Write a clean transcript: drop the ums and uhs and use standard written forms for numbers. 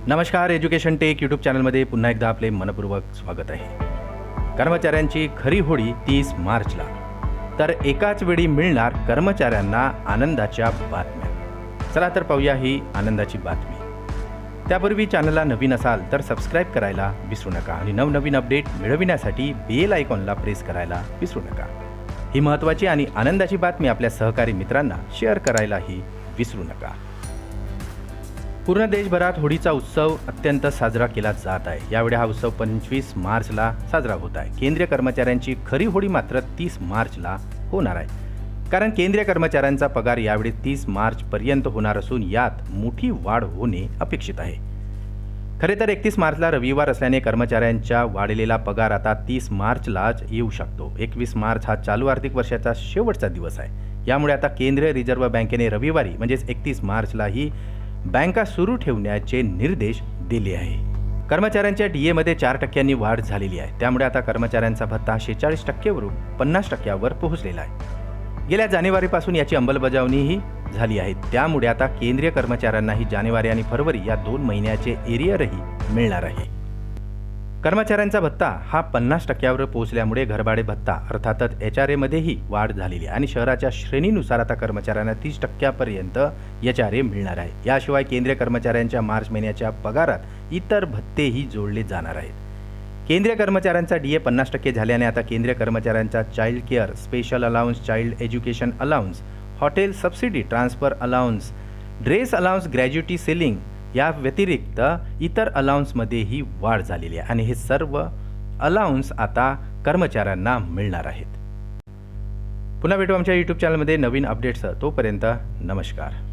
नमस्कार, education take YouTube चॅनलमध्ये पुन्हा एकदा आपले मनपूर्वक स्वागत आहे। कर्मचाऱ्यांची खरी होळी 30 मार्चला, तर एकाच वेळी मिळणार कर्मचाऱ्यांना आनंदाच्या बातम्या। चला तर पाहूया ही आनंदाची बातमी। त्यापूर्वी चॅनलला नवीन असाल तर सबस्क्राईब करायला विसरू नका आणि नवनवीन अपडेट मिळविण्यासाठी बेल आयकॉनला प्रेस करायला विसरू नका। ही महत्त्वाची आणि आनंदाची बातमी आपल्या सहकारी मित्रांना शेअर करायलाही विसरू नका। पूर्ण देशभरात होळीचा उत्सव अत्यंत साजरा केला जात आहे। यावेळी हा उत्सव 25 मार्चला साजरा होत आहे। केंद्रीय कर्मचाऱ्यांची खरी होळी मात्र 30 मार्चला होणार आहे, कारण केंद्रीय कर्मचाऱ्यांचा पगार यावेळी 30 मार्चपर्यंत होणार असून यात मोठी वाढ होणे अपेक्षित आहे। खरे तर 31 मार्चला रविवार असल्याने कर्मचाऱ्यांचा वाढलेला पगार आता 30 मार्चलाच येऊ शकतो। 21 मार्च हा चालू आर्थिक वर्षाचा शेवटचा दिवस आहे। यामुळे आता केंद्रीय रिझर्व्ह बँकेने रविवारी म्हणजेच 31 मार्चलाही बँका सुरू ठेवण्याचे निर्देश दिले आहे। कर्मचाऱ्यांच्या डीएमध्ये 4% वाढ झालेली आहे। त्यामुळे आता कर्मचाऱ्यांचा भत्ता 46% वरून 50% पोहोचलेला आहे। गेल्या जानेवारीपासून याची अंमलबजावणीही झाली आहे। त्यामुळे आता केंद्रीय कर्मचाऱ्यांनाही जानेवारी आणि फरवरी या 2 महिन्याचे एरियरही मिळणार आहे। कर्मचाऱ्यांचा भत्ता हा 50%वर पोहोचल्यामुळे घरभाडे भत्ता अर्थातच HRAमध्येही वाढ झालेली आहे आणि शहराच्या श्रेणीनुसार आता कर्मचाऱ्यांना 30%पर्यंत HRA मिळणार आहे। याशिवाय केंद्रीय कर्मचाऱ्यांच्या मार्च महिन्याच्या पगारात इतर भत्तेही जोडले जाणार आहेत। केंद्रीय कर्मचाऱ्यांचा DA 50% झाल्याने आता केंद्रीय कर्मचाऱ्यांचा child care, special allowance, child education allowance, hotel subsidy, transfer allowance, dress allowance, gratuity ceiling या व्यतिरिक्त इतर अलाउन्समध्येही वाढ झालेली आहे आणि हे सर्व अलाउन्स आता कर्मचाऱ्यांना मिळणार आहेत। पुन्हा भेटू आमच्या यूट्यूब चॅनलमध्ये नवीन अपडेट्स। तोपर्यंत नमस्कार।